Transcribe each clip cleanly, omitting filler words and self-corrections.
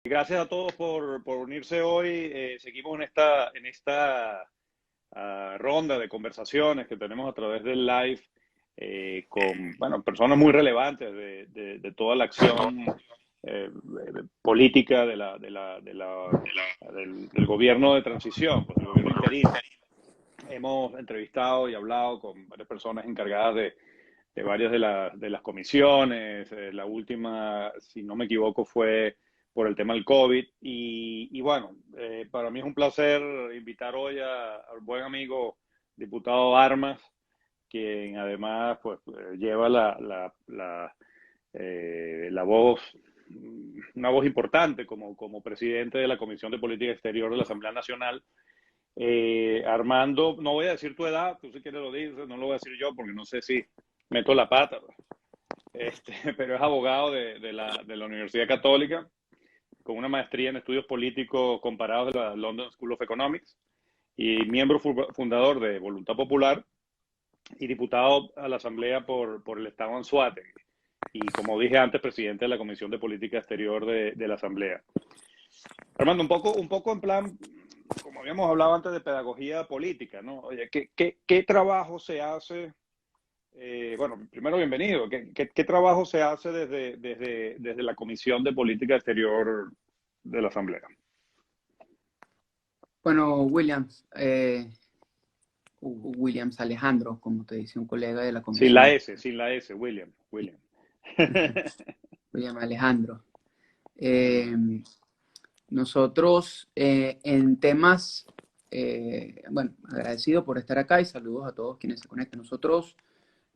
Gracias a todos por unirse hoy. Seguimos en esta ronda de conversaciones que tenemos a través del live con bueno, personas muy relevantes de toda la acción política del gobierno de transición, pues, el gobierno interino. Hemos entrevistado y hablado con varias personas encargadas de varias de las comisiones. La última, si no me equivoco, fue por el tema del COVID. Y bueno, para mí es un placer invitar hoy al buen amigo diputado Armas, quien además pues, lleva la voz, una voz importante como presidente de la Comisión de Política Exterior de la Asamblea Nacional. Armando, no voy a decir tu edad, tú si quieres lo dices, no lo voy a decir yo porque no sé si meto la pata, pero es abogado de la Universidad Católica, con una maestría en estudios políticos comparados de la London School of Economics, y miembro fundador de Voluntad Popular y diputado a la Asamblea por el Estado Anzoátegui. Y como dije antes, presidente de la Comisión de Política Exterior de la Asamblea. Armando, un poco en plan, como habíamos hablado antes, de pedagogía política, ¿no? Oye, ¿qué trabajo se hace? Bueno, primero bienvenido. ¿Qué trabajo se hace desde la Comisión de Política Exterior de la Asamblea? Bueno, Williams Alejandro, como te dice un colega de la comisión. Sin la S, William. William Alejandro. Nosotros en temas, bueno, agradecido por estar acá y saludos a todos quienes se conectan. Nosotros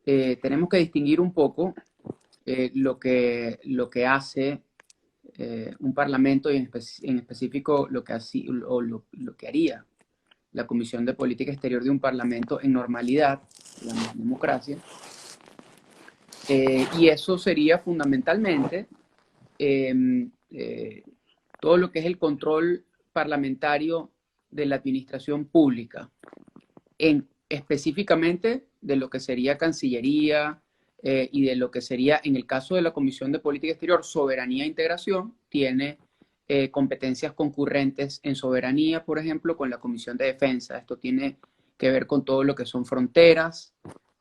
tenemos que distinguir un poco lo que hace un parlamento y en específico lo que haría la Comisión de Política Exterior de un parlamento en normalidad, digamos, en democracia. Y eso sería fundamentalmente todo lo que es el control parlamentario de la administración pública, específicamente de lo que sería Cancillería y de lo que sería, en el caso de la Comisión de Política Exterior, soberanía e integración, tiene competencias concurrentes en soberanía, por ejemplo, con la Comisión de Defensa. Esto tiene que ver con todo lo que son fronteras.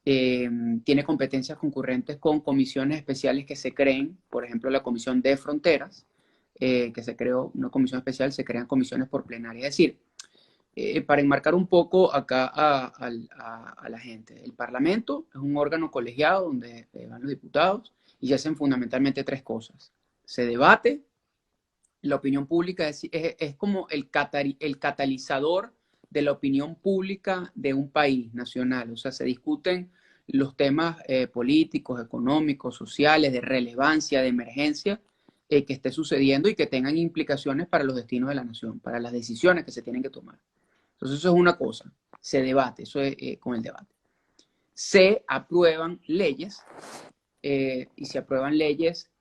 Tiene competencias concurrentes con comisiones especiales que se creen, por ejemplo, la Comisión de Fronteras, que se creó una comisión especial, se crean comisiones por plenaria. Es decir, para enmarcar un poco acá a la gente, el Parlamento es un órgano colegiado donde van los diputados y hacen fundamentalmente tres cosas. Se debate, la opinión pública es como el catalizador de la opinión pública de un país nacional. O sea, se discuten los temas políticos, económicos, sociales, de relevancia, de emergencia, que esté sucediendo y que tengan implicaciones para los destinos de la nación, para las decisiones que se tienen que tomar. Entonces eso es una cosa, se debate, eso es con el debate. Se aprueban leyes y se aprueban leyes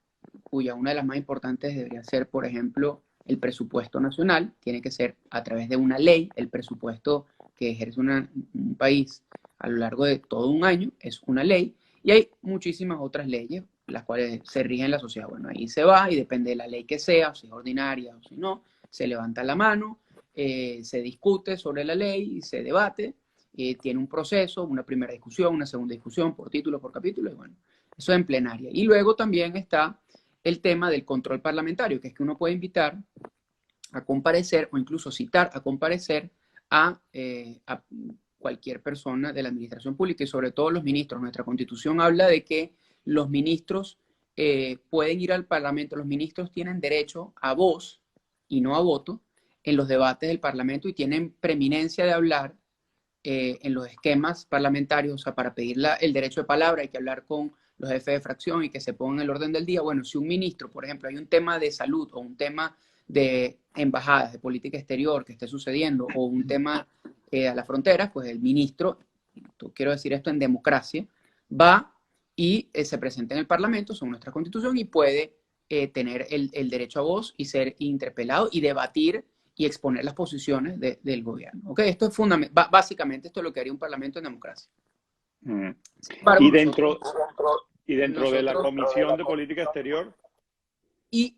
cuya una de las más importantes debería ser, por ejemplo, el presupuesto nacional. Tiene que ser a través de una ley. El presupuesto que ejerce un país a lo largo de todo un año es una ley. Y hay muchísimas otras leyes, las cuales se rigen en la sociedad. Bueno, ahí se va y depende de la ley que sea, si es ordinaria o si no, se levanta la mano, se discute sobre la ley y se debate. Tiene un proceso, una primera discusión, una segunda discusión por título, por capítulo, y bueno, eso en plenaria. Y luego también está el tema del control parlamentario, que es que uno puede invitar a comparecer o incluso citar a comparecer a cualquier persona de la administración pública y sobre todo los ministros. Nuestra Constitución habla de que los ministros pueden ir al Parlamento, los ministros tienen derecho a voz y no a voto en los debates del Parlamento y tienen preeminencia de hablar en los esquemas parlamentarios. O sea, para pedir el derecho de palabra hay que hablar con los jefes de fracción y que se pongan en el orden del día. Bueno, si un ministro, por ejemplo, hay un tema de salud o un tema de embajadas, de política exterior que esté sucediendo o un tema a las fronteras, pues el ministro, quiero decir esto en democracia, va y se presenta en el Parlamento, según nuestra Constitución, y puede tener el derecho a voz y ser interpelado y debatir y exponer las posiciones del gobierno. ¿Okay? Esto es básicamente esto es lo que haría un parlamento en democracia. Y dentro de la Comisión de Política Exterior, Y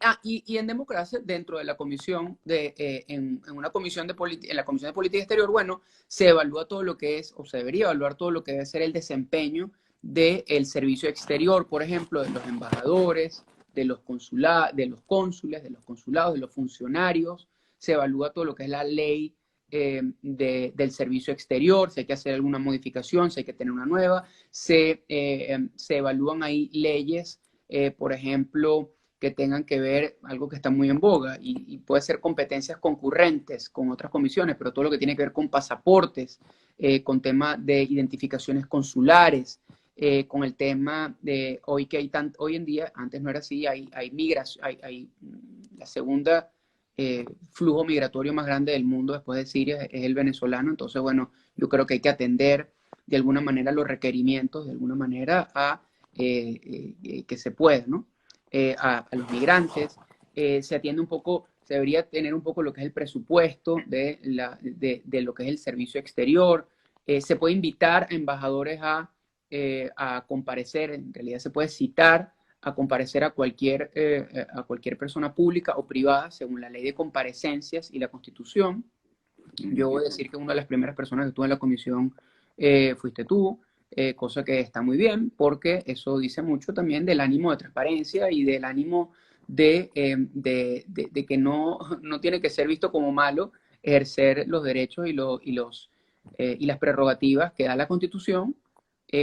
en democracia, dentro de la comisión, en una comisión en la Comisión de Política Exterior, bueno, se evalúa todo lo que es, o se debería evaluar todo lo que debe ser el desempeño del servicio exterior, por ejemplo, de los embajadores, de los cónsules, de los consulados, de los funcionarios. Se evalúa todo lo que es la ley del servicio exterior, si hay que hacer alguna modificación, si hay que tener una nueva. Se evalúan ahí leyes, por ejemplo, que tengan que ver algo que está muy en boga y puede ser competencias concurrentes con otras comisiones, pero todo lo que tiene que ver con pasaportes, con temas de identificaciones consulares, con el tema de hoy que hoy en día, antes no era así, hay migración, hay la segunda flujo migratorio más grande del mundo después de Siria es el venezolano. Entonces, bueno, yo creo que hay que atender de alguna manera los requerimientos, de alguna manera a que se pueda, ¿no? A los migrantes, se atiende un poco, se debería tener un poco lo que es el presupuesto de lo que es el servicio exterior. Se puede invitar a embajadores a comparecer, en realidad se puede citar a comparecer a cualquier persona pública o privada según la ley de comparecencias y la Constitución. Yo voy a decir que una de las primeras personas que estuvo en la comisión fuiste tú, cosa que está muy bien, porque eso dice mucho también del ánimo de transparencia y del ánimo de que no tiene que ser visto como malo ejercer los derechos y las prerrogativas que da la Constitución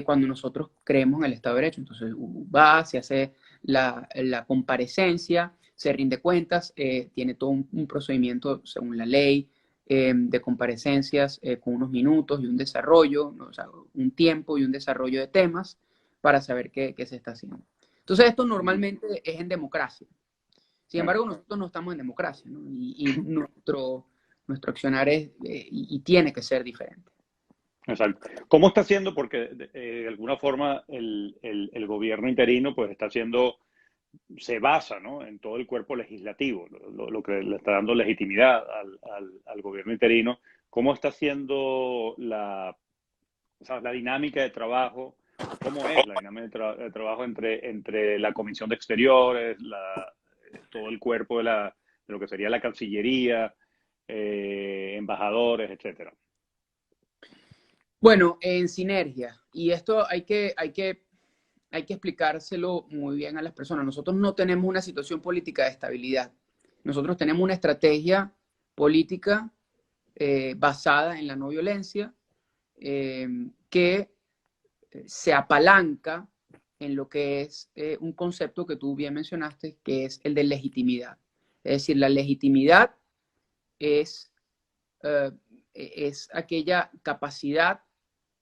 cuando nosotros creemos en el Estado de Derecho. Entonces va, se hace la comparecencia, se rinde cuentas, tiene todo un procedimiento según la ley, de comparecencias con unos minutos y un desarrollo, ¿no? O sea, un tiempo y un desarrollo de temas para saber qué se está haciendo. Entonces, esto normalmente es en democracia. Sin embargo, nosotros no estamos en democracia, ¿no? Y nuestro accionar es, y tiene que ser diferente. Exacto. ¿Cómo está haciendo? Porque de alguna forma el gobierno interino pues está haciendo, se basa, ¿no?, en todo el cuerpo legislativo, lo que le está dando legitimidad al gobierno interino. ¿Cómo está haciendo o sea, la dinámica de trabajo? ¿Cómo es la dinámica de trabajo entre la Comisión de Exteriores, todo el cuerpo de lo que sería la Cancillería, embajadores, etcétera? Bueno, en sinergia. Y esto hay que explicárselo muy bien a las personas. Nosotros no tenemos una situación política de estabilidad. Nosotros tenemos una estrategia política basada en la no violencia, que se apalanca en lo que es un concepto que tú bien mencionaste, que es el de legitimidad. Es decir, la legitimidad es aquella capacidad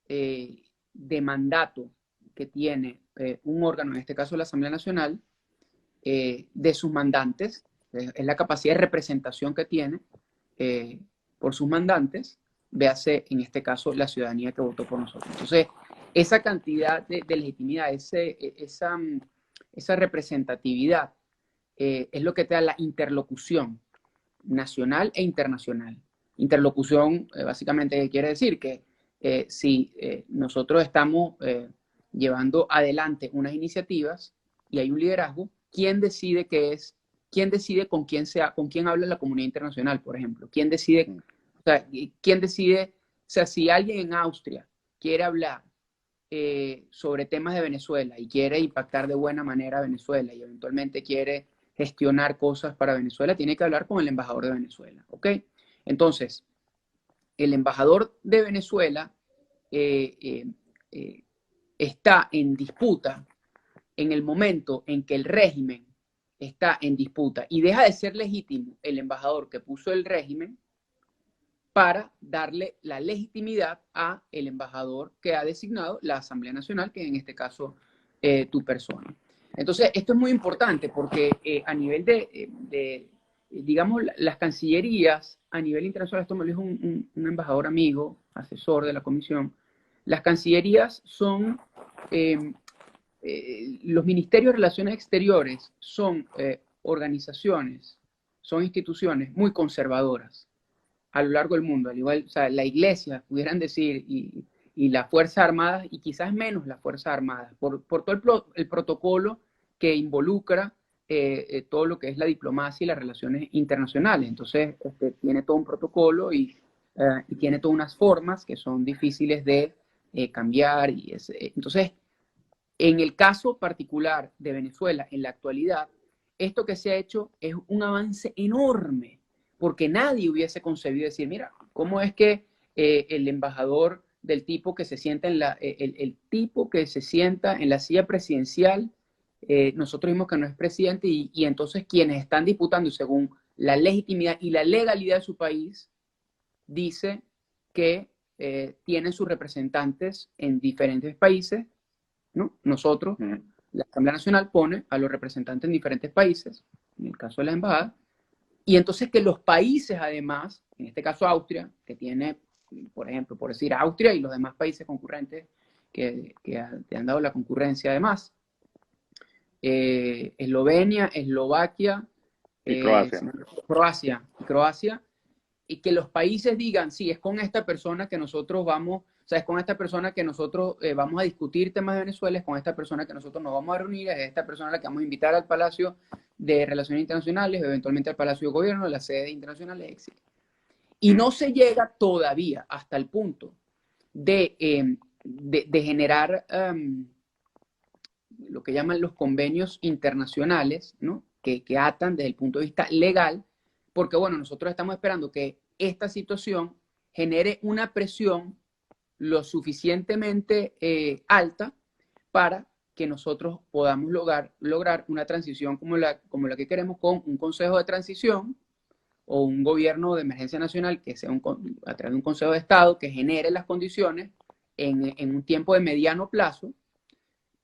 de mandato que tiene un órgano, en este caso la Asamblea Nacional, de sus mandantes, es la capacidad de representación que tiene por sus mandantes, véase en este caso la ciudadanía que votó por nosotros. Entonces, esa cantidad de legitimidad, esa representatividad, es lo que te da la interlocución nacional e internacional. Interlocución, básicamente, quiere decir que si nosotros estamos llevando adelante unas iniciativas y hay un liderazgo, ¿quién decide qué es? ¿Quién decide con quién habla la comunidad internacional, por ejemplo? ¿Quién decide, o sea, o sea, si alguien en Austria quiere hablar sobre temas de Venezuela y quiere impactar de buena manera a Venezuela y eventualmente quiere gestionar cosas para Venezuela, tiene que hablar con el embajador de Venezuela, ¿ok? Entonces, el embajador de Venezuela está en disputa en el momento en que el régimen está en disputa y deja de ser legítimo el embajador que puso el régimen para darle la legitimidad a el embajador que ha designado la Asamblea Nacional, que en este caso tu persona. Entonces, esto es muy importante porque a nivel digamos, las cancillerías, a nivel internacional, esto me lo dijo un embajador amigo, asesor de la comisión, las cancillerías son, los ministerios de Relaciones Exteriores son organizaciones, son instituciones muy conservadoras a lo largo del mundo, al igual, o sea, la iglesia, pudieran decir, y las Fuerzas Armadas, y quizás menos las Fuerzas Armadas, por todo el protocolo que involucra todo lo que es la diplomacia y las relaciones internacionales. Entonces, tiene todo un protocolo y tiene todas unas formas que son difíciles de cambiar. Entonces, en el caso particular de Venezuela, en la actualidad, esto que se ha hecho es un avance enorme, porque nadie hubiese concebido decir, mira, ¿cómo es que el embajador del tipo que se sienta el tipo que se sienta en la silla presidencial, nosotros vimos que no es presidente y entonces quienes están disputando según la legitimidad y la legalidad de su país, dice que tienen sus representantes en diferentes países, ¿no? Nosotros, la Asamblea Nacional pone a los representantes en diferentes países, en el caso de la embajada, y entonces que los países además, en este caso Austria, que tiene, por ejemplo, por decir Austria y los demás países concurrentes que te han dado la concurrencia además, Eslovenia, Eslovaquia, Y Croacia. Croacia, y que los países digan, sí, es con esta persona que nosotros vamos, o sea, es con esta persona que nosotros vamos a discutir temas de Venezuela, es con esta persona que nosotros nos vamos a reunir, es esta persona a la que vamos a invitar al Palacio de Relaciones Internacionales, eventualmente al Palacio de Gobierno, a las sedes internacionales, etc. Y no se llega todavía hasta el punto de generar lo que llaman los convenios internacionales, ¿no? que atan desde el punto de vista legal, porque bueno, nosotros estamos esperando que esta situación genere una presión lo suficientemente alta para que nosotros podamos lograr una transición como la que queremos, con un consejo de transición o un gobierno de emergencia nacional que sea a través de un consejo de Estado que genere las condiciones en un tiempo de mediano plazo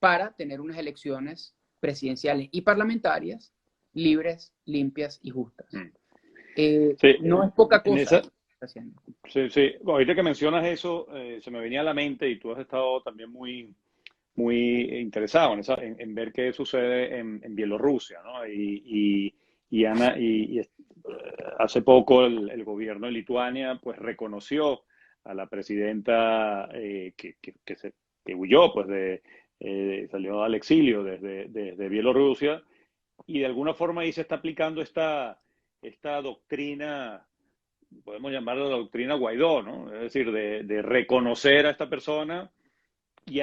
para tener unas elecciones presidenciales y parlamentarias libres, limpias y justas. Sí, no es poca cosa esa, lo que está haciendo. sí, sí. Ahorita que mencionas eso, se me venía a la mente y tú has estado también muy interesado en ver qué sucede en Bielorrusia, ¿no? Hace poco el gobierno de Lituania pues reconoció a la presidenta que huyó, pues salió al exilio desde Bielorrusia, y de alguna forma ahí se está aplicando esta doctrina, podemos llamarla la doctrina Guaidó, ¿no? Es decir, de reconocer a esta persona y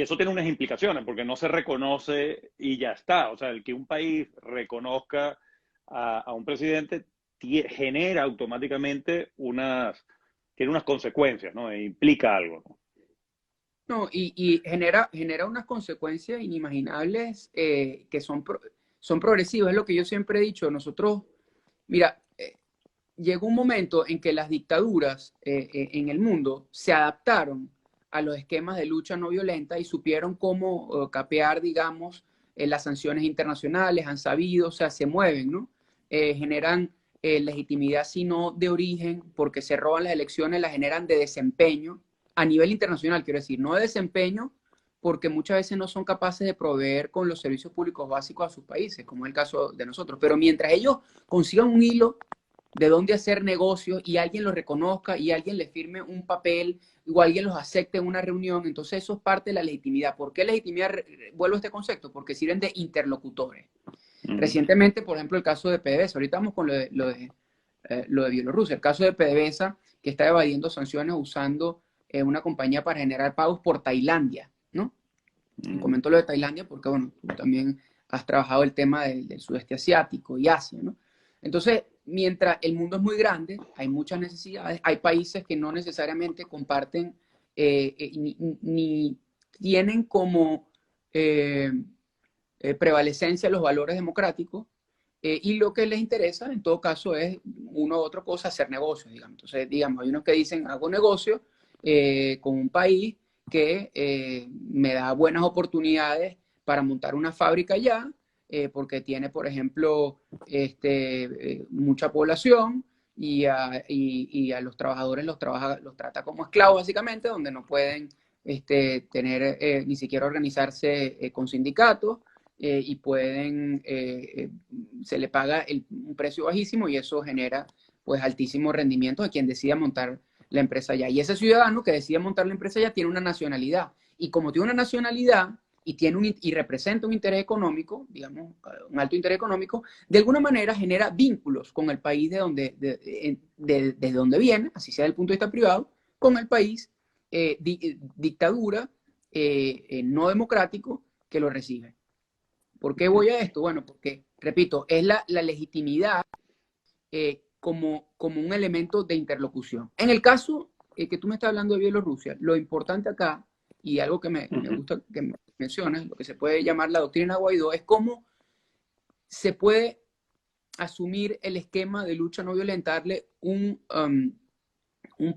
eso tiene unas implicaciones, porque no se reconoce y ya está. O sea, el que un país reconozca a un presidente genera automáticamente tiene unas consecuencias, ¿no? E implica algo, ¿no? No, y genera unas consecuencias inimaginables que son progresivas. Es lo que yo siempre he dicho. Nosotros, mira, llegó un momento en que las dictaduras en el mundo se adaptaron a los esquemas de lucha no violenta y supieron cómo capear, digamos, las sanciones internacionales, han sabido, o sea, se mueven, ¿no? Generan legitimidad, sino de origen, porque se roban las elecciones, las generan de desempeño a nivel internacional, quiero decir, no de desempeño, porque muchas veces no son capaces de proveer con los servicios públicos básicos a sus países, como es el caso de nosotros. Pero mientras ellos consigan un hilo de dónde hacer negocios y alguien los reconozca y alguien les firme un papel o alguien los acepte en una reunión, entonces eso es parte de la legitimidad. ¿Por qué legitimidad? Vuelvo a este concepto, porque sirven de interlocutores. Recientemente, por ejemplo, el caso de PDVSA, ahorita vamos con lo de Bielorrusia, el caso de PDVSA, que está evadiendo sanciones usando una compañía para generar pagos por Tailandia, ¿no? Comento lo de Tailandia porque, bueno, tú también has trabajado el tema del sudeste asiático y Asia, ¿no? Entonces, mientras el mundo es muy grande, hay muchas necesidades, hay países que no necesariamente comparten ni tienen como prevalecencia los valores democráticos, y lo que les interesa en todo caso es una u otra cosa, hacer negocios, digamos. Entonces, digamos, hay unos que dicen, hago negocio con un país que me da buenas oportunidades para montar una fábrica allá, porque tiene, por ejemplo, mucha población y a los trabajadores los trata como esclavos, básicamente, donde no pueden tener ni siquiera organizarse con sindicatos, y se le paga un precio bajísimo y eso genera pues altísimos rendimientos a quien decida montar la empresa allá. Y ese ciudadano que decide montar la empresa allá tiene una nacionalidad. Y como tiene una nacionalidad, y representa un interés económico, digamos, un alto interés económico, de alguna manera genera vínculos con el país desde donde viene, así sea desde el punto de vista privado, con el país, dictadura, no democrático, que lo recibe. ¿Por qué voy a esto? Bueno, porque, repito, es la legitimidad como un elemento de interlocución. En el caso que tú me estás hablando de Bielorrusia, lo importante acá, y algo que me gusta que mencionas, lo que se puede llamar la doctrina Guaidó, es cómo se puede asumir el esquema de lucha no violenta, darle un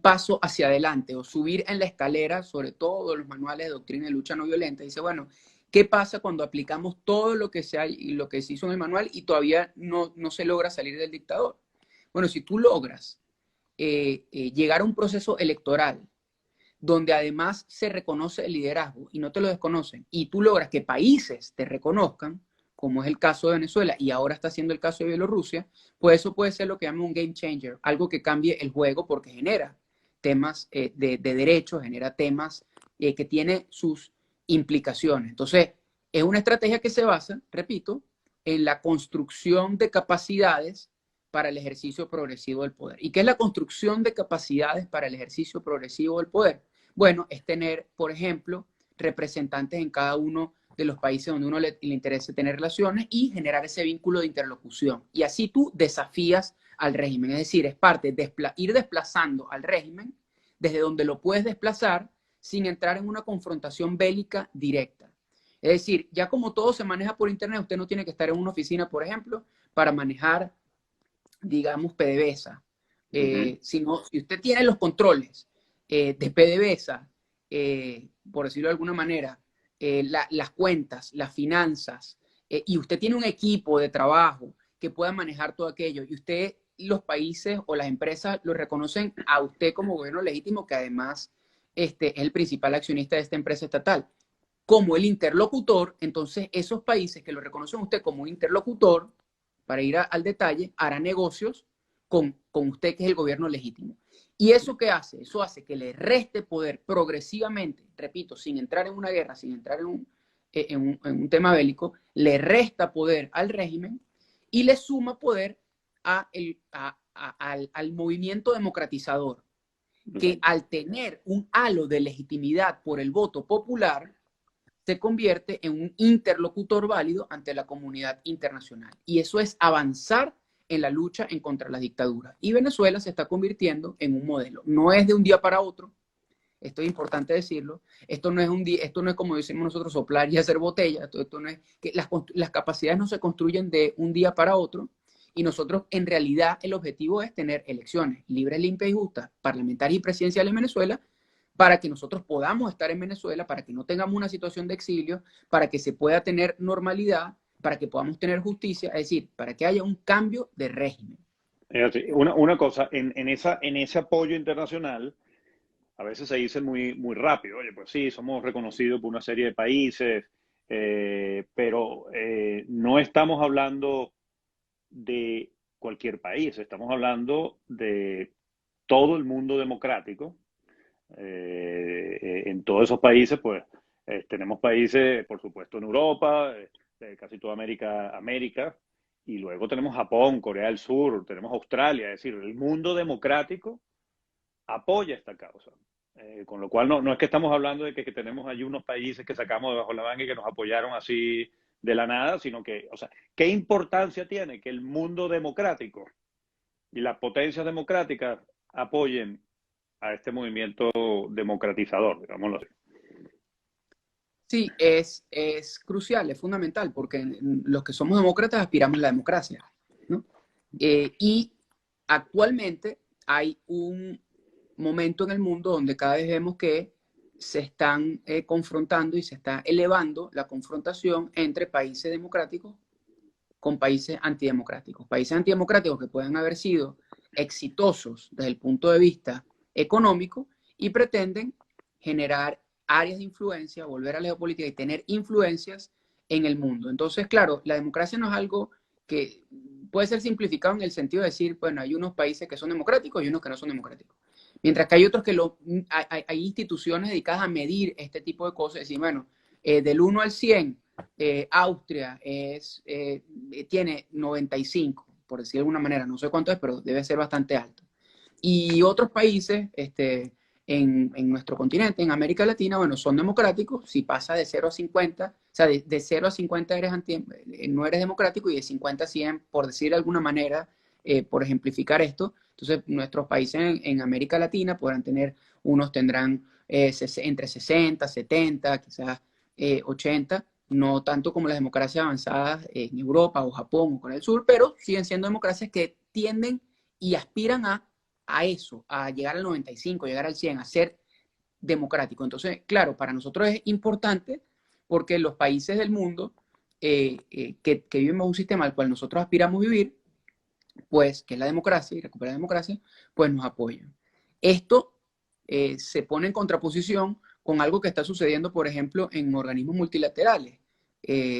paso hacia adelante o subir en la escalera, sobre todo los manuales de doctrina de lucha no violenta. Dice, bueno, ¿qué pasa cuando aplicamos todo lo que se hizo en el manual y todavía no se logra salir del dictador? Bueno, si tú logras llegar a un proceso electoral donde además se reconoce el liderazgo y no te lo desconocen, y tú logras que países te reconozcan, como es el caso de Venezuela y ahora está siendo el caso de Bielorrusia, pues eso puede ser lo que llaman un game changer, algo que cambie el juego porque genera temas de derechos, genera temas que tiene sus implicaciones. Entonces, es una estrategia que se basa, repito, en la construcción de capacidades para el ejercicio progresivo del poder. ¿Y qué es la construcción de capacidades para el ejercicio progresivo del poder? Bueno, es tener, por ejemplo, representantes en cada uno de los países donde uno le interese tener relaciones y generar ese vínculo de interlocución. Y así tú desafías al régimen, es decir, es parte de ir desplazando al régimen desde donde lo puedes desplazar sin entrar en una confrontación bélica directa. Es decir, ya como todo se maneja por internet, usted no tiene que estar en una oficina, por ejemplo, para manejar, digamos, PDVSA. Sino, si usted tiene los controles de PDVSA, por decirlo de alguna manera, las cuentas, las finanzas, y usted tiene un equipo de trabajo que pueda manejar todo aquello, y usted, los países o las empresas lo reconocen a usted como gobierno legítimo, que además es el principal accionista de esta empresa estatal, como el interlocutor, entonces esos países que lo reconocen a usted como interlocutor, para ir al detalle, harán negocios con usted, que es el gobierno legítimo. ¿Y eso qué hace? Eso hace que le reste poder progresivamente, repito, sin entrar en una guerra, sin entrar en un tema bélico, le resta poder al régimen y le suma poder al movimiento democratizador, que al tener un halo de legitimidad por el voto popular, se convierte en un interlocutor válido ante la comunidad internacional. Y eso es avanzar en la lucha en contra de las dictaduras. Y Venezuela se está convirtiendo en un modelo. No es de un día para otro, esto es importante decirlo, esto no es como decimos nosotros, soplar y hacer botella, esto no es, que las capacidades no se construyen de un día para otro, y nosotros en realidad el objetivo es tener elecciones libres, limpias y justas, parlamentarias y presidenciales en Venezuela, para que nosotros podamos estar en Venezuela, para que no tengamos una situación de exilio, para que se pueda tener normalidad, para que podamos tener justicia, es decir, para que haya un cambio de régimen. Una cosa, en ese apoyo internacional, a veces se dice muy rápido, oye, pues sí, somos reconocidos por una serie de países, pero no estamos hablando de cualquier país, estamos hablando de todo el mundo democrático. En todos esos países, pues tenemos países, por supuesto, en Europa, casi toda América, y luego tenemos Japón, Corea del Sur, tenemos Australia, es decir, el mundo democrático apoya esta causa. Con lo cual no es que estamos hablando de que tenemos allí unos países que sacamos debajo de la manga y que nos apoyaron así de la nada, sino que, o sea, ¿qué importancia tiene que el mundo democrático y las potencias democráticas apoyen a este movimiento democratizador, digámoslo así? Sí, es crucial, es fundamental, porque los que somos demócratas aspiramos a la democracia, ¿no? Y actualmente hay un momento en el mundo donde cada vez vemos que se están confrontando y se está elevando la confrontación entre países democráticos con países antidemocráticos. Países antidemocráticos que pueden haber sido exitosos desde el punto de vista económico y pretenden generar áreas de influencia, volver a la geopolítica y tener influencias en el mundo. Entonces, claro, la democracia no es algo que puede ser simplificado en el sentido de decir, bueno, hay unos países que son democráticos y unos que no son democráticos. Mientras que hay otros que hay instituciones dedicadas a medir este tipo de cosas y decir, bueno, Del 1 al 100, Austria tiene 95, por decir de alguna manera, no sé cuánto es, pero debe ser bastante alto. Y otros países en nuestro continente, en América Latina, bueno, son democráticos. Si pasa de 0 a 50, o sea, de 0 a 50 no eres democrático, y de 50 a 100, por decir de alguna manera, por ejemplificar esto. Entonces, nuestros países en América Latina podrán tener, unos tendrán entre 60, 70, quizás 80, no tanto como las democracias avanzadas en Europa o Japón o Corea del Sur, pero siguen siendo democracias que tienden y aspiran a eso, a llegar al 95, llegar al 100, a ser democrático. Entonces, claro, para nosotros es importante porque los países del mundo que viven bajo un sistema al cual nosotros aspiramos vivir, pues, que es la democracia y recuperar la democracia, pues nos apoyan. Esto se pone en contraposición con algo que está sucediendo, por ejemplo, en organismos multilaterales.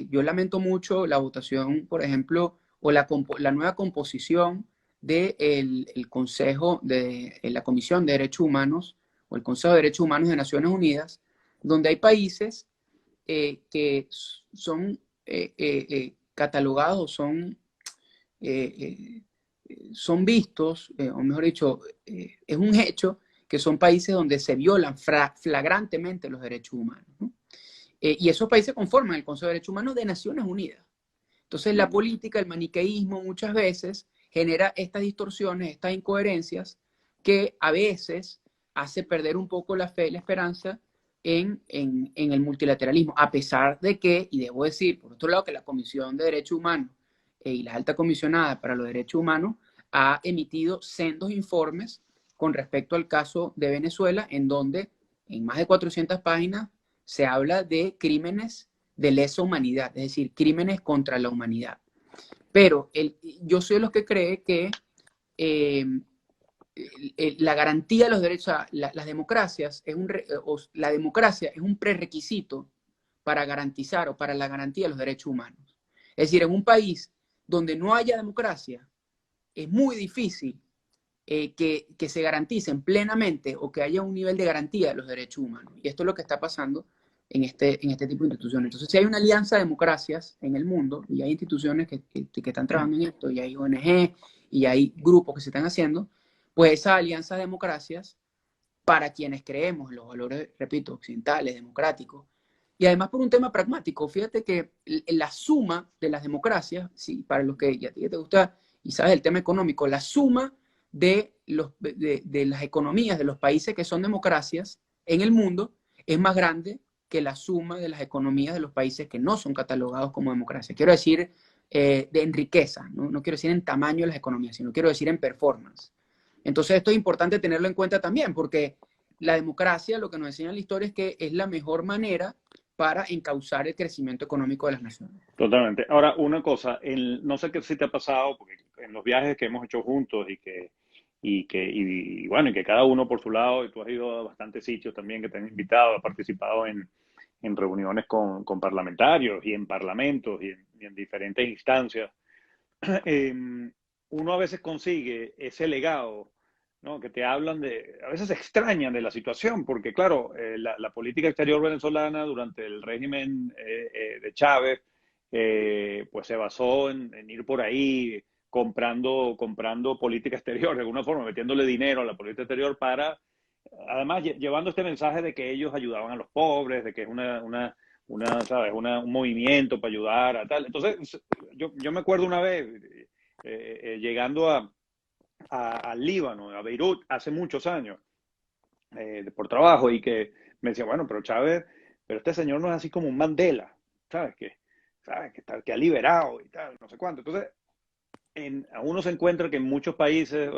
Yo lamento mucho la votación, por ejemplo, o la nueva composición del Consejo de la Comisión de Derechos Humanos o el Consejo de Derechos Humanos de Naciones Unidas, donde hay países que son catalogados, son vistos, o mejor dicho, es un hecho que son países donde se violan flagrantemente los derechos humanos, ¿no? Y esos países conforman el Consejo de Derechos Humanos de Naciones Unidas. Entonces, la política, el maniqueísmo, muchas veces genera estas distorsiones, estas incoherencias, que a veces hace perder un poco la fe y la esperanza en el multilateralismo, a pesar de que, y debo decir, por otro lado, que la Comisión de Derechos Humanos y la Alta Comisionada para los Derechos Humanos ha emitido sendos informes con respecto al caso de Venezuela, en donde en más de 400 páginas se habla de crímenes de lesa humanidad, es decir, crímenes contra la humanidad. Pero yo soy de los que cree que eh, la garantía de los derechos, o sea, las democracias, la democracia es un prerequisito para garantizar o para la garantía de los derechos humanos. Es decir, en un país donde no haya democracia, es muy difícil que se garanticen plenamente o que haya un nivel de garantía de los derechos humanos. Y esto es lo que está pasando en este tipo de instituciones. Entonces, si hay una alianza de democracias en el mundo y hay instituciones que están trabajando en esto, y hay ONG y hay grupos que se están haciendo, pues esa alianza de democracias, para quienes creemos en los valores, repito, occidentales, democráticos, y además por un tema pragmático. Fíjate que la suma de las democracias, sí, para los que ya te gusta y sabes el tema económico, la suma de las economías de los países que son democracias en el mundo es más grande que la suma de las economías de los países que no son catalogados como democracia. Quiero decir en riqueza, ¿no? No quiero decir en tamaño de las economías, sino quiero decir en performance. Entonces esto es importante tenerlo en cuenta también, porque la democracia, lo que nos enseña la historia, es que es la mejor manera para encauzar el crecimiento económico de las naciones. Totalmente. Ahora, una cosa, no sé qué si te ha pasado, porque en los viajes que hemos hecho juntos y bueno, y que cada uno por su lado, y tú has ido a bastantes sitios también que te han invitado, has participado en reuniones con parlamentarios y en parlamentos y en diferentes instancias. eh, Uno a veces consigue ese legado, ¿no? Que te hablan a veces se extrañan de la situación, porque claro, la política exterior venezolana durante el régimen de Chávez, pues se basó en ir por ahí comprando política exterior, de alguna forma, metiéndole dinero a la política exterior para, además, llevando este mensaje de que ellos ayudaban a los pobres, de que es ¿sabes? Un movimiento para ayudar a tal. Entonces, yo me acuerdo una vez llegando al Líbano, a Beirut, hace muchos años, por trabajo, y que me decía, bueno, pero Chávez, pero este señor no es así como un Mandela, ¿sabes? ¿Sabes? Que ha liberado y tal, no sé cuánto. Entonces, uno se encuentra que en muchos países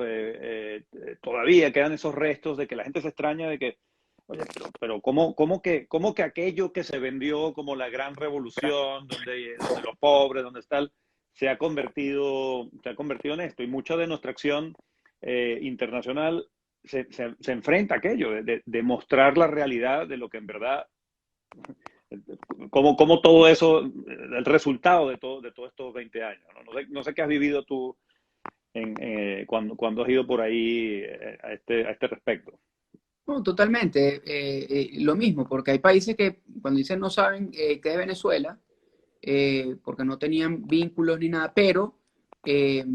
todavía quedan esos restos de que la gente se extraña de que, oye, pero ¿cómo que aquello que se vendió como la gran revolución, donde los pobres, donde está se ha convertido en esto? Y mucha de nuestra acción internacional se enfrenta a aquello, de mostrar la realidad de lo que en verdad, cómo todo eso, el resultado de todos estos 20 años. No sé qué has vivido tú cuando has ido por ahí a este respecto. No, totalmente. Lo mismo, porque hay países que cuando dicen no saben qué es Venezuela, porque no tenían vínculos ni nada, pero eh,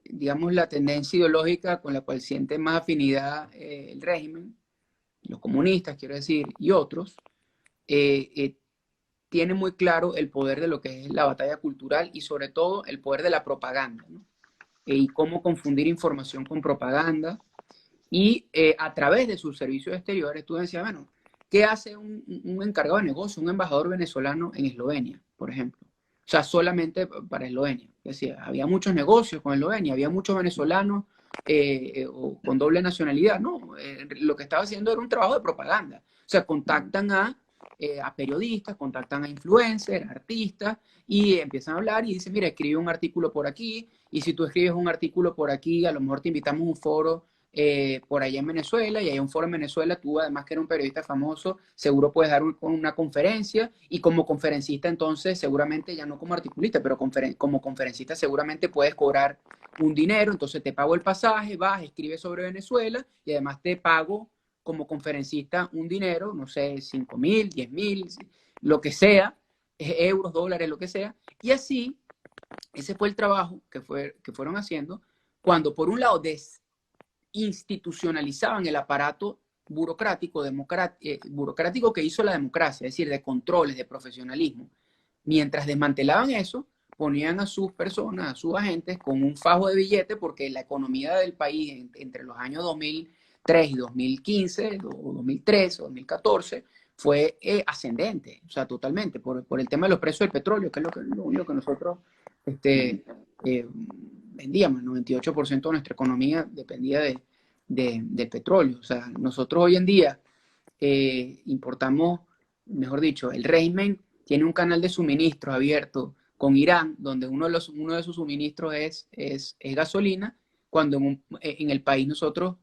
digamos la tendencia ideológica con la cual siente más afinidad el régimen, los comunistas, quiero decir, y otros, eh, eh, tiene muy claro el poder de lo que es la batalla cultural y sobre todo el poder de la propaganda, ¿no? Y cómo confundir información con propaganda. Y a través de sus servicios exteriores, tú decías, bueno, ¿qué hace un encargado de negocio, un embajador venezolano en Eslovenia, por ejemplo? O sea, solamente para Eslovenia. Es decir, había muchos negocios con Eslovenia, había muchos venezolanos con doble nacionalidad. No, lo que estaba haciendo era un trabajo de propaganda. O sea, contactan a periodistas, contactan a influencers, artistas, y empiezan a hablar y dicen, mira, escribe un artículo por aquí, y si tú escribes un artículo por aquí, a lo mejor te invitamos a un foro por allá en Venezuela, y hay un foro en Venezuela, tú además que eres un periodista famoso, seguro puedes dar una conferencia, y como conferencista entonces, seguramente ya no como articulista, pero como conferencista seguramente puedes cobrar un dinero, entonces te pago el pasaje, vas, escribes sobre Venezuela, y además te pago como conferencista un dinero, no sé, 5.000, 10.000, lo que sea, euros, dólares, lo que sea, y así, ese fue el trabajo que fueron haciendo, cuando por un lado institucionalizaban el aparato burocrático que hizo la democracia, es decir, de controles, de profesionalismo. Mientras desmantelaban eso, ponían a sus personas, a sus agentes, con un fajo de billete, porque la economía del país entre los años 2003 y 2015, o 2013, o 2014, fue ascendente, o sea, totalmente, por el tema de los precios del petróleo, que es lo único que nosotros vendíamos. El 98% de nuestra economía dependía del petróleo. O sea, nosotros hoy en día importamos, mejor dicho, el régimen tiene un canal de suministros abierto con Irán, donde uno de sus suministros es gasolina, cuando en el país nosotros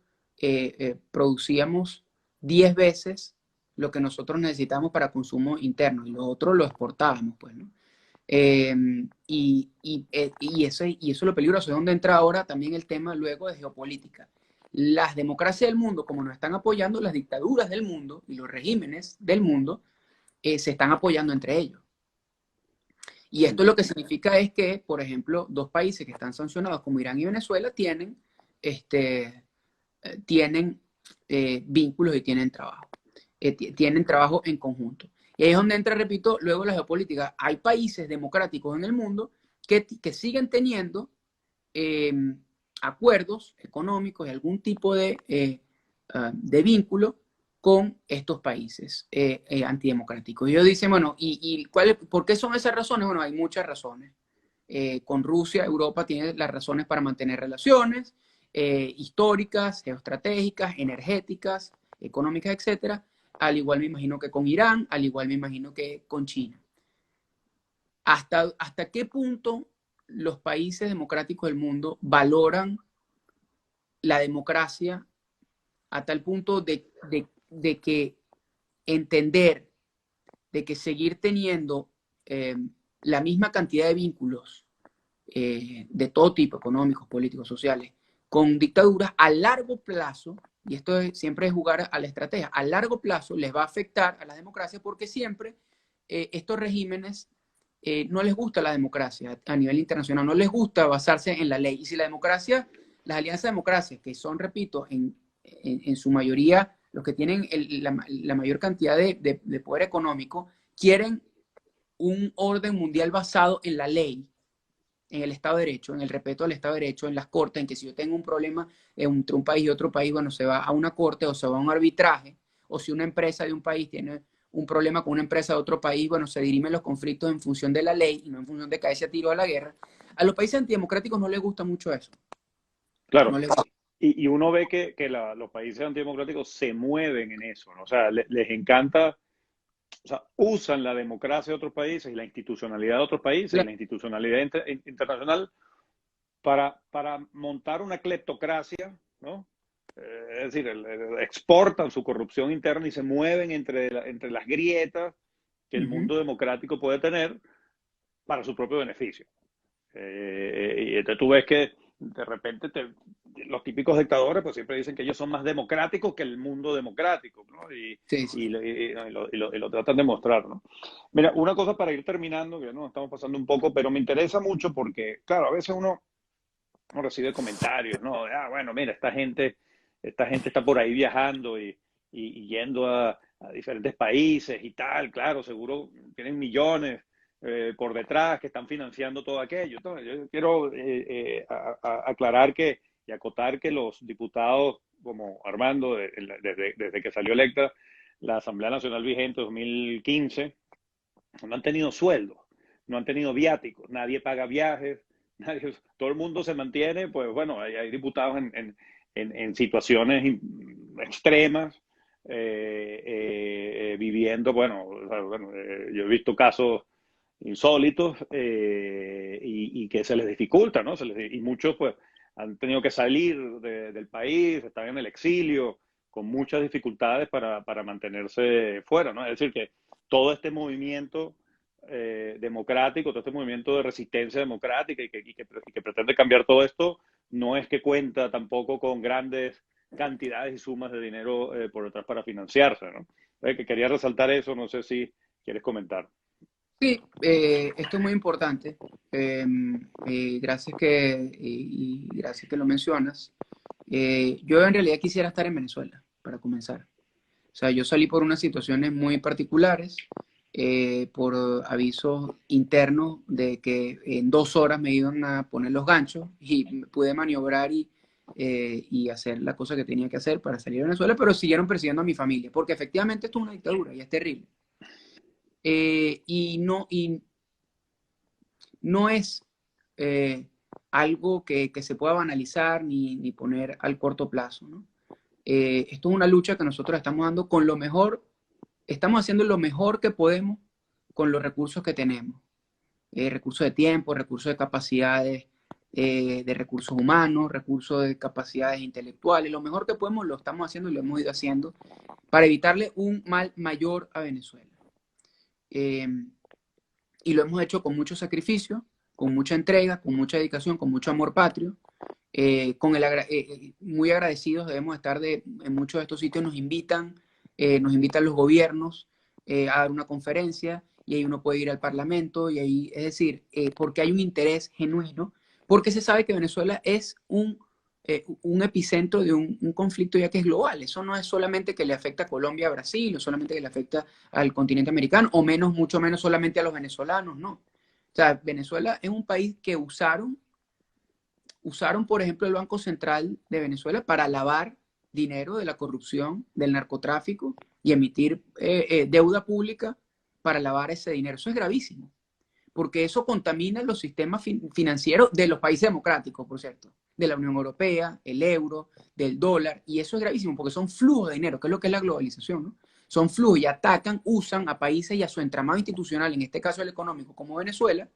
producíamos 10 veces lo que nosotros necesitamos para consumo interno, y lo otro lo exportábamos, pues, ¿no? Y eso es lo peligroso, es donde entra ahora también el tema luego de geopolítica. Las democracias del mundo, como nos están apoyando, las dictaduras del mundo y los regímenes del mundo, se están apoyando entre ellos. Y esto lo que significa es que, por ejemplo, dos países que están sancionados como Irán y Venezuela tienen vínculos y tienen trabajo en conjunto. Y ahí es donde entra, repito, luego la geopolítica. Hay países democráticos en el mundo que siguen teniendo eh, acuerdos económicos y algún tipo de vínculo con estos países antidemocráticos. Y ellos dicen, bueno, ¿por qué son esas razones? Bueno, hay muchas razones. Con Rusia, Europa tiene las razones para mantener relaciones históricas, geoestratégicas, energéticas, económicas, etcétera. Al igual me imagino que con Irán, al igual me imagino que con China. ¿Hasta qué punto los países democráticos del mundo valoran la democracia a tal punto de que entender de que seguir teniendo la misma cantidad de vínculos de todo tipo, económicos, políticos, sociales, con dictaduras a largo plazo, y esto siempre es jugar a la estrategia, a largo plazo les va a afectar a la democracia, porque siempre estos regímenes no les gusta la democracia a nivel internacional, no les gusta basarse en la ley. Y si la democracia, las alianzas democráticas, que son, repito, en su mayoría los que tienen la mayor cantidad de poder económico, quieren un orden mundial basado en la ley, en el Estado de Derecho, en el respeto al Estado de Derecho, en las cortes, en que si yo tengo un problema entre un país y otro país, bueno, se va a una corte o se va a un arbitraje, o si una empresa de un país tiene un problema con una empresa de otro país, bueno, se dirimen los conflictos en función de la ley y no en función de caerse a tiro a la guerra. A los países antidemocráticos no les gusta mucho eso. No Claro. les gusta. Y uno ve que los países antidemocráticos se mueven en eso, ¿no? O sea, les encanta, o sea, usan la democracia de otros países y la institucionalidad de otros países y la institucionalidad internacional para montar una cleptocracia, ¿no? Es decir, exportan su corrupción interna y se mueven entre las grietas que el mundo democrático puede tener para su propio beneficio. Y entonces tú ves que de repente los típicos dictadores pues siempre dicen que ellos son más democráticos que el mundo democrático, ¿no? Sí, sí. Y lo tratan de mostrar, ¿no? Mira, una cosa para ir terminando, que nos estamos pasando un poco, pero me interesa mucho porque, claro, a veces uno recibe comentarios, ¿no? Bueno, mira, esta gente está por ahí viajando y yendo a diferentes países y tal, claro, seguro tienen millones por detrás que están financiando todo aquello. Entonces, yo quiero aclarar y acotar que los diputados como Armando, desde que salió electa la Asamblea Nacional vigente 2015, no han tenido sueldo, no han tenido viáticos, nadie paga viajes, todo el mundo se mantiene, pues bueno, hay diputados en situaciones extremas, viviendo, bueno, yo he visto casos insólitos y que se les dificulta, ¿no? Y muchos pues han tenido que salir del país, están en el exilio, con muchas dificultades para mantenerse fuera, ¿no? Es decir, que todo este movimiento democrático, todo este movimiento de resistencia democrática y que pretende cambiar todo esto, no es que cuenta tampoco con grandes cantidades y sumas de dinero por detrás para financiarse, ¿no? Que quería resaltar eso, no sé si quieres comentar. Sí, esto es muy importante. Gracias y gracias que lo mencionas. Yo en realidad quisiera estar en Venezuela, para comenzar. O sea, yo salí por unas situaciones muy particulares, por avisos internos de que en 2 horas me iban a poner los ganchos y pude maniobrar y hacer la cosa que tenía que hacer para salir de Venezuela, pero siguieron persiguiendo a mi familia, porque efectivamente esto es una dictadura y es terrible. Y no es algo que se pueda banalizar ni poner al corto plazo, ¿no? Esto es una lucha que nosotros estamos dando con lo mejor, estamos haciendo lo mejor que podemos con los recursos que tenemos. Recursos de tiempo, recursos de capacidades, de recursos humanos, recursos de capacidades intelectuales. Lo mejor que podemos lo estamos haciendo y lo hemos ido haciendo para evitarle un mal mayor a Venezuela. Eh, y lo hemos hecho con mucho sacrificio, con mucha entrega, con mucha dedicación, con mucho amor patrio. Muy agradecidos debemos estar en muchos de estos sitios nos invitan los gobiernos a dar una conferencia y ahí uno puede ir al Parlamento y ahí, es decir, porque hay un interés genuino, porque se sabe que Venezuela es un epicentro de un conflicto ya que es global. Eso no es solamente que le afecta a Colombia, a Brasil, o solamente que le afecta al continente americano, o mucho menos solamente a los venezolanos, no. O sea, Venezuela es un país que usaron, por ejemplo, el Banco Central de Venezuela para lavar dinero de la corrupción, del narcotráfico y emitir deuda pública para lavar ese dinero. Eso es gravísimo, porque eso contamina los sistemas financieros de los países democráticos, por cierto, de la Unión Europea, el euro, del dólar, y eso es gravísimo porque son flujos de dinero, que es lo que es la globalización, ¿no? Son flujos y atacan, usan a países y a su entramado institucional, en este caso el económico, como Venezuela,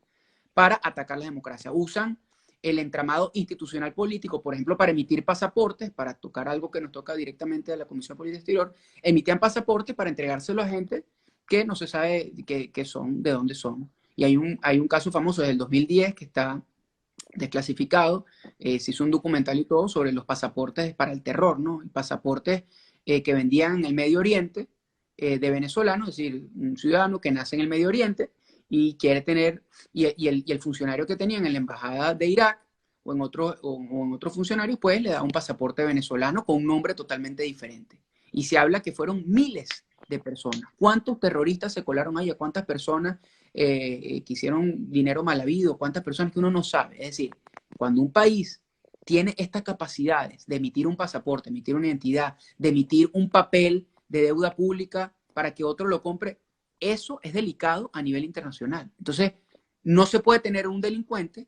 para atacar la democracia. Usan el entramado institucional político, por ejemplo, para emitir pasaportes, para tocar algo que nos toca directamente de la Comisión de Política Exterior, emitían pasaportes para entregárselo a gente que no se sabe que son, de dónde son. Y hay un caso famoso desde el 2010 que está desclasificado, se hizo un documental y todo sobre los pasaportes para el terror, ¿no? Y pasaportes que vendían en el Medio Oriente de venezolanos, es decir, un ciudadano que nace en el Medio Oriente y quiere tener, y el funcionario que tenía en la embajada de Irak o en otro funcionario, pues le da un pasaporte venezolano con un nombre totalmente diferente. Y se habla que fueron miles de personas. ¿Cuántos terroristas se colaron ahí? ¿Cuántas personas que hicieron dinero mal habido? ¿Cuántas personas que uno no sabe? Es decir, cuando un país tiene estas capacidades de emitir un pasaporte, emitir una identidad, de emitir un papel de deuda pública para que otro lo compre, eso es delicado a nivel internacional. Entonces, no se puede tener un delincuente,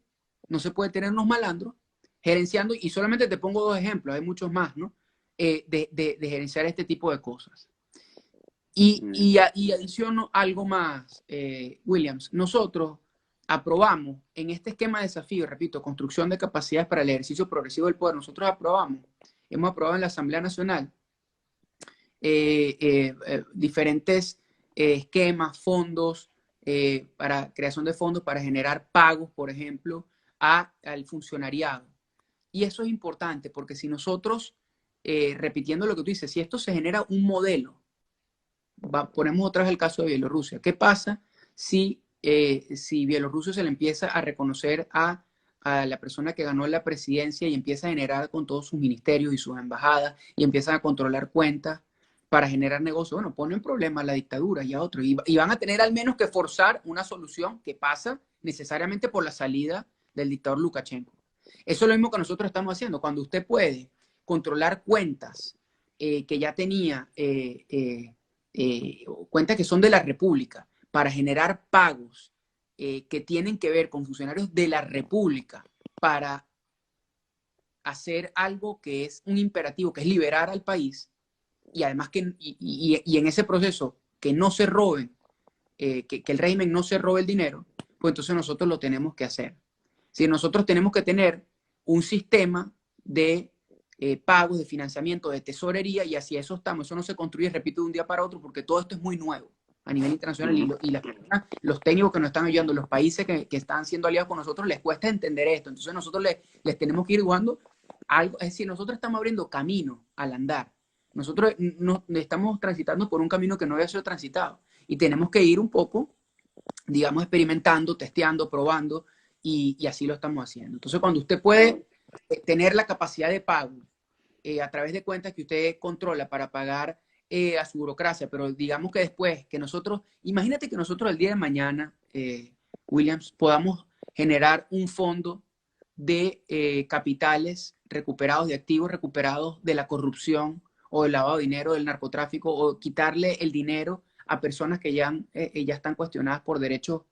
no se puede tener unos malandros gerenciando, y solamente te pongo 2 ejemplos, hay muchos más, ¿no? De gerenciar este tipo de cosas. Y adiciono algo más, Williams. Nosotros aprobamos en este esquema de desafío, repito, construcción de capacidades para el ejercicio progresivo del poder, hemos aprobado en la Asamblea Nacional diferentes esquemas, fondos, para creación de fondos para generar pagos, por ejemplo, al funcionariado. Y eso es importante, porque si nosotros, repitiendo lo que tú dices, si esto se genera un modelo, ponemos otra vez el caso de Bielorrusia. ¿Qué pasa si Bielorrusia se le empieza a reconocer a la persona que ganó la presidencia y empieza a generar con todos sus ministerios y sus embajadas y empiezan a controlar cuentas para generar negocio? Bueno, pone en problema a la dictadura y a otros. Y van a tener al menos que forzar una solución que pasa necesariamente por la salida del dictador Lukashenko. Eso es lo mismo que nosotros estamos haciendo. Cuando usted puede controlar cuentas que ya tenía, cuentas que son de la República, para generar pagos que tienen que ver con funcionarios de la República para hacer algo que es un imperativo, que es liberar al país, y además y en ese proceso que no se roben, que el régimen no se robe el dinero, pues entonces nosotros lo tenemos que hacer. Si nosotros tenemos que tener un sistema de pagos, de financiamiento, de tesorería, y así eso estamos. Eso no se construye, repito, de un día para otro, porque todo esto es muy nuevo a nivel internacional y los técnicos que nos están ayudando, los países que están siendo aliados con nosotros, les cuesta entender esto. Entonces nosotros les tenemos que ir jugando algo, es decir, nosotros estamos abriendo camino al andar. Nosotros no, estamos transitando por un camino que no había sido transitado y tenemos que ir un poco, digamos, experimentando, testeando, probando, y así lo estamos haciendo. Entonces, cuando usted puede tener la capacidad de pago a través de cuentas que usted controla para pagar a su burocracia, pero digamos que después, que nosotros, imagínate que nosotros el día de mañana, Williams, podamos generar un fondo de capitales recuperados, de activos recuperados de la corrupción o del lavado de dinero, del narcotráfico, o quitarle el dinero a personas que ya están cuestionadas por derechos,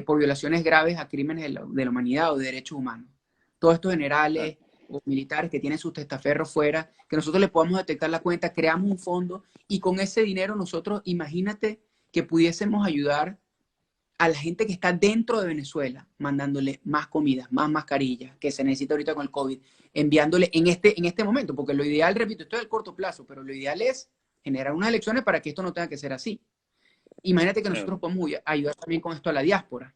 por violaciones graves a crímenes de la humanidad o de derechos humanos. Todos estos generales o militares que tienen sus testaferros fuera, que nosotros le podamos detectar la cuenta, creamos un fondo y con ese dinero nosotros, imagínate que pudiésemos ayudar a la gente que está dentro de Venezuela, mandándole más comidas, más mascarillas, que se necesita ahorita con el COVID, enviándole en este momento, porque lo ideal, repito, esto es el corto plazo, pero lo ideal es generar unas elecciones para que esto no tenga que ser así. Imagínate que nosotros podemos ayudar también con esto a la diáspora.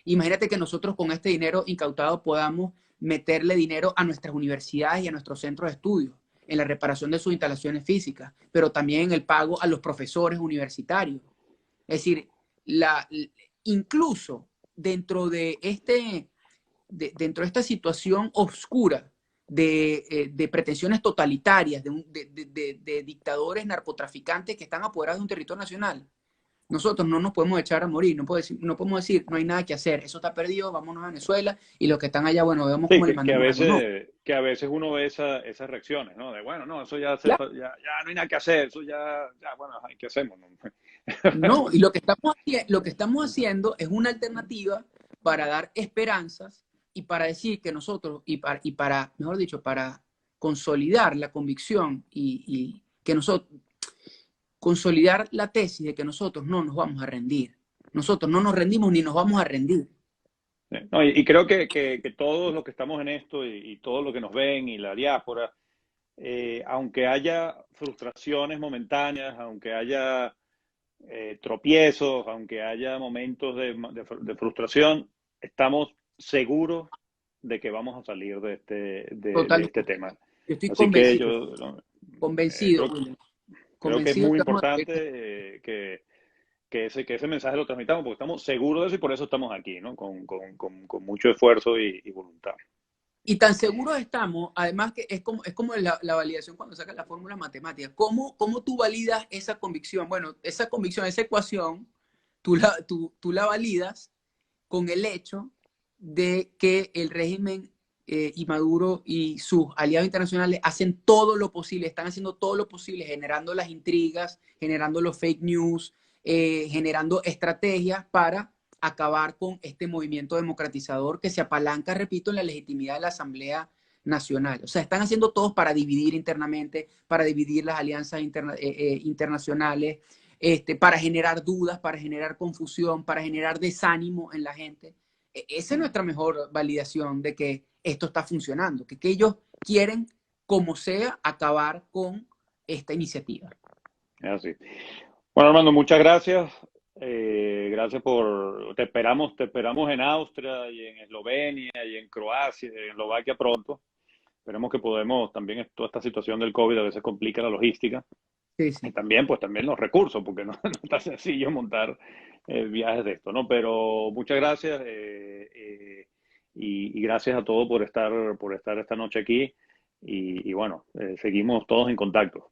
Imagínate que nosotros con este dinero incautado podamos meterle dinero a nuestras universidades y a nuestros centros de estudio, en la reparación de sus instalaciones físicas, pero también en el pago a los profesores universitarios. Es decir, incluso dentro de esta situación oscura de pretensiones totalitarias, de dictadores narcotraficantes que están apoderados de un territorio nacional, nosotros no nos podemos echar a morir, no podemos decir, no hay nada que hacer, eso está perdido, vámonos a Venezuela, y los que están allá, bueno, veamos Sí, cómo le mandamos algo. No, que a veces uno ve esas reacciones, ¿no? De, bueno, no, eso claro, ya no hay nada que hacer, eso ya bueno, ¿qué hacemos? ¿No? no, y lo que estamos haciendo es una alternativa para dar esperanzas y para decir que nosotros, y para mejor dicho, para consolidar la convicción y que nosotros, consolidar la tesis de que nosotros no nos vamos a rendir. Nosotros no nos rendimos ni nos vamos a rendir. No, y creo que todos los que estamos en esto y todos los que nos ven y la diáspora, aunque haya frustraciones momentáneas, aunque haya tropiezos, aunque haya momentos de frustración, estamos seguros de que vamos a salir de este Totalmente. tema. Yo estoy Así que convencido, yo convencido, creo, William, creo que es convencido muy que vamos a importante que ese mensaje lo transmitamos porque estamos seguros de eso y por eso estamos aquí, ¿no? Con mucho esfuerzo y voluntad. y tan seguros estamos, además que es como la validación cuando sacas la fórmula matemática. ¿Cómo tú validas esa convicción? Bueno, esa convicción, esa ecuación, tú la validas con el hecho de que el régimen y Maduro y sus aliados internacionales hacen todo lo posible, están haciendo todo lo posible, generando las intrigas, generando los fake news, generando estrategias para acabar con este movimiento democratizador que se apalanca, repito, en la legitimidad de la Asamblea Nacional. O sea, están haciendo todos para dividir internamente, para dividir las alianzas internacionales, para generar dudas, para generar confusión, para generar desánimo en la gente. Esa es nuestra mejor validación de que esto está funcionando, que ellos quieren, como sea, acabar con esta iniciativa. Es así. Bueno, Armando, muchas gracias. Gracias te esperamos en Austria y en Eslovenia y en Croacia, en Eslovaquia pronto. esperemos que podemos, también toda esta situación del COVID a veces complica la logística Sí, y sí. también, pues también los recursos, porque no, no está sencillo montar viajes de esto, ¿no? Pero muchas gracias y gracias a todos por estar esta noche aquí y bueno, seguimos todos en contacto.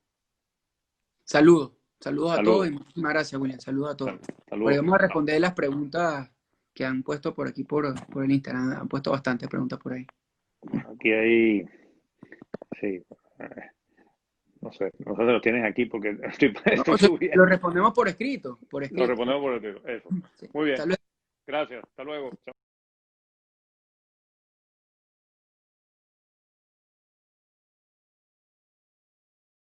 Saludos. Saludos a todos y Saludos. muchísimas gracias, William. Saludos a todos. Porque Saludos. vamos a Chao. responder las preguntas que han puesto por aquí, por el Instagram. Han puesto bastantes preguntas por ahí. Aquí hay, sí, no sé, no sé si lo tienes aquí porque No, estoy o sea, lo subiendo. respondemos por escrito, por Lo escrito. respondemos por el título. Eso. Sí. Muy bien. Hasta luego. Gracias. Hasta luego. Chao.